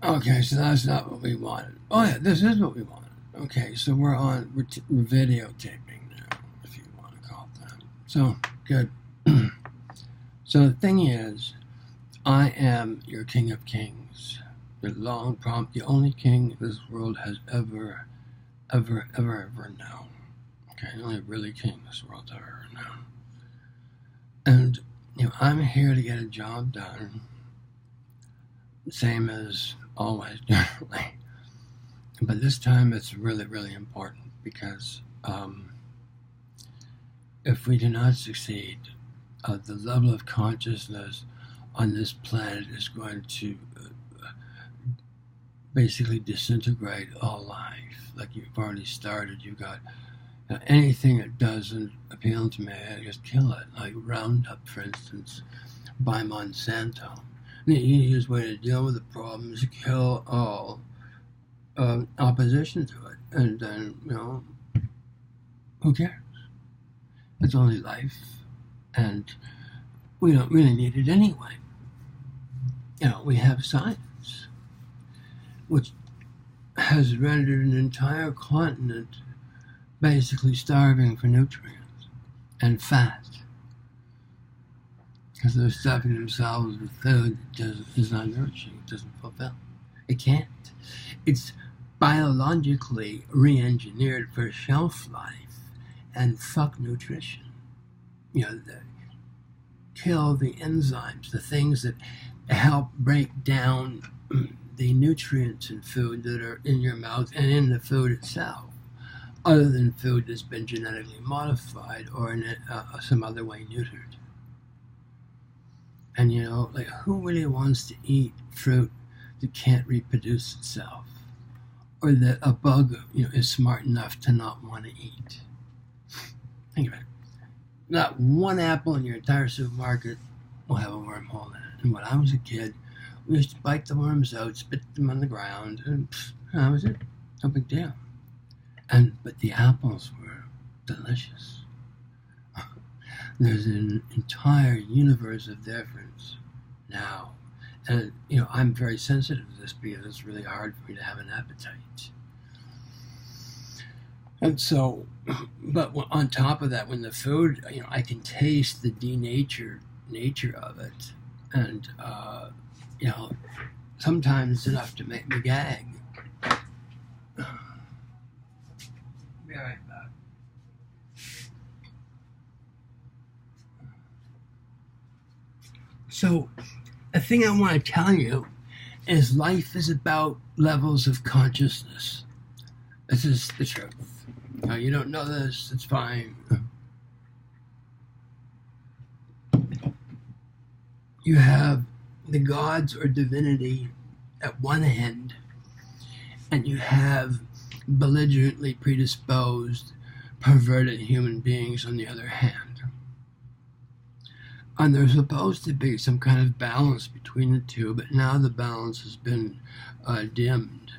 Okay, so that's not what we wanted. Oh yeah, this is what we wanted. Okay, so we're videotaping now, if you want to call it that. So good. So the thing is, I am your King of Kings, the only king this world has ever known. Okay, the only really king this world's ever known. And I'm here to get a job done, same as always, generally. But this time it's really, really important because if we do not succeed, the level of consciousness on this planet is going to basically disintegrate all life. Like you've already started. You've got anything that doesn't appeal to me, I just kill it. Like Roundup, for instance, by Monsanto. The easiest way to deal with the problem is to kill all opposition to it, and then who cares? It's only life, and we don't really need it anyway. We have science, which has rendered an entire continent basically starving for nutrients and fat, because they're stuffing themselves with food that is not nourishing. It doesn't fulfill. It can't. It's biologically re-engineered for shelf life and fuck nutrition. Kill the enzymes, the things that help break down the nutrients in food that are in your mouth and in the food itself, other than food that's been genetically modified or in some other way neutered. And who really wants to eat fruit that can't reproduce itself, or that a bug is smart enough to not want to eat? Think of it. Not one apple in your entire supermarket will have a wormhole in it. And when I was a kid, we used to bite the worms out, spit them on the ground, and that was it. No big deal. But the apples were delicious. There's an entire universe of difference now. And, I'm very sensitive to this because it's really hard for me to have an appetite. And so, but on top of that, when the food, I can taste the denatured nature of it. And, sometimes it's enough to make me gag. Be right back. So, the thing I want to tell you is life is about levels of consciousness. This is the truth. You don't know this, it's fine. You have the gods or divinity at one end, and you have belligerently predisposed, perverted human beings on the other hand. And there's supposed to be some kind of balance between the two, but now the balance has been dimmed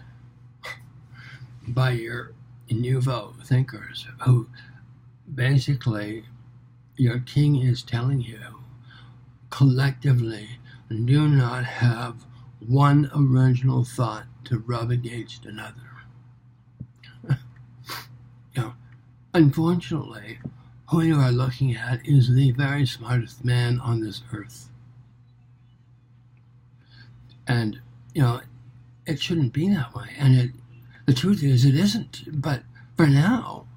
by your nouveau thinkers, who basically, your king is telling you collectively, do not have one original thought to rub against another. Unfortunately, who you are looking at is the very smartest man on this earth. And, it shouldn't be that way. And the truth is, it isn't. But for now,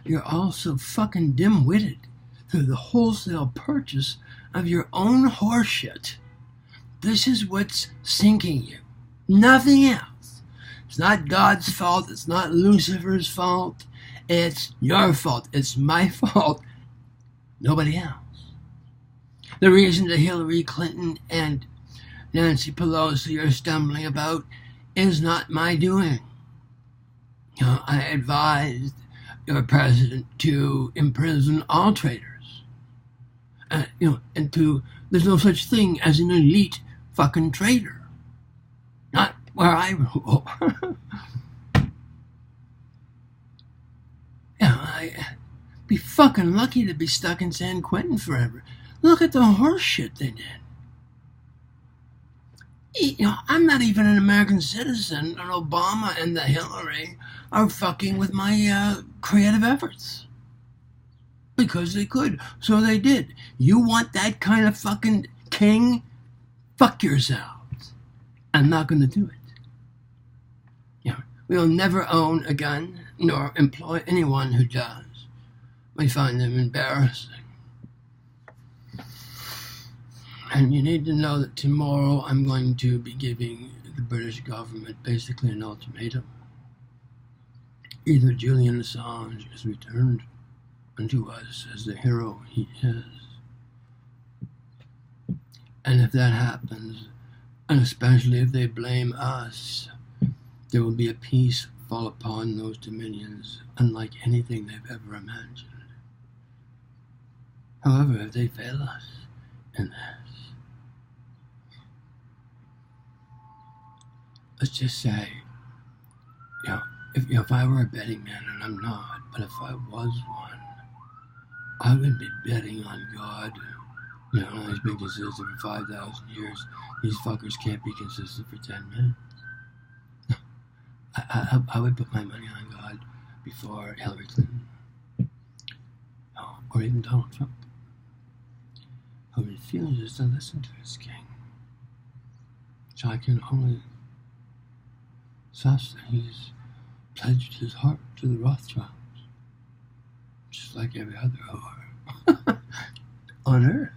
you're also fucking dim-witted through the wholesale purchase of your own horseshit. This is what's sinking you. Nothing else. It's not God's fault. It's not Lucifer's fault. It's your fault. It's my fault. Nobody else. The reason that Hillary Clinton and Nancy Pelosi are stumbling about is not my doing. I advised your president to imprison all traitors. And there's no such thing as an elite fucking traitor. Not where I rule. I'd be fucking lucky to be stuck in San Quentin forever. Look at the horse shit they did. I'm not even an American citizen, and Obama and the Hillary are fucking with my creative efforts. Because they could. So they did. You want that kind of fucking king? Fuck yourselves. I'm not going to do it. We'll never own a gun, nor employ anyone who does. We find them embarrassing. And you need to know that tomorrow I'm going to be giving the British government basically an ultimatum. Either Julian Assange is returned unto us as the hero he is. And if that happens, and especially if they blame us, there will be a peace fall upon those dominions unlike anything they've ever imagined. However, if they fail us in this, let's just say, if I were a betting man, and I'm not, but if I was one, I would be betting on God. He's been consistent for 5,000 years. These fuckers can't be consistent for 10 minutes. I would put my money on God before Hillary Clinton, or even Donald Trump, who refuses to listen to his king. So I can only suss that he's pledged his heart to the Rothschilds, just like every other whore on earth.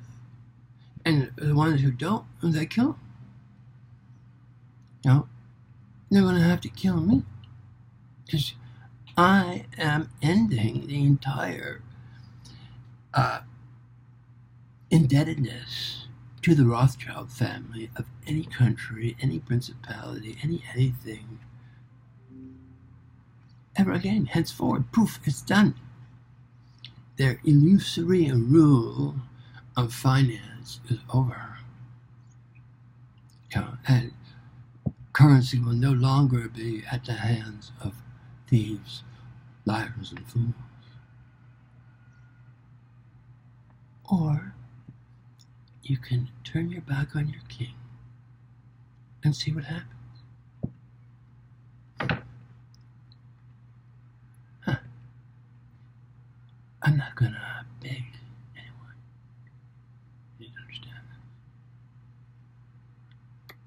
And the ones who don't, they kill them. They're going to have to kill me, because I am ending the entire indebtedness to the Rothschild family of any country, any principality, anything ever again. Henceforward, poof, it's done. Their illusory rule of finance is over. And currency will no longer be at the hands of thieves, liars, and fools. Or you can turn your back on your king and see what happens. I'm not gonna beg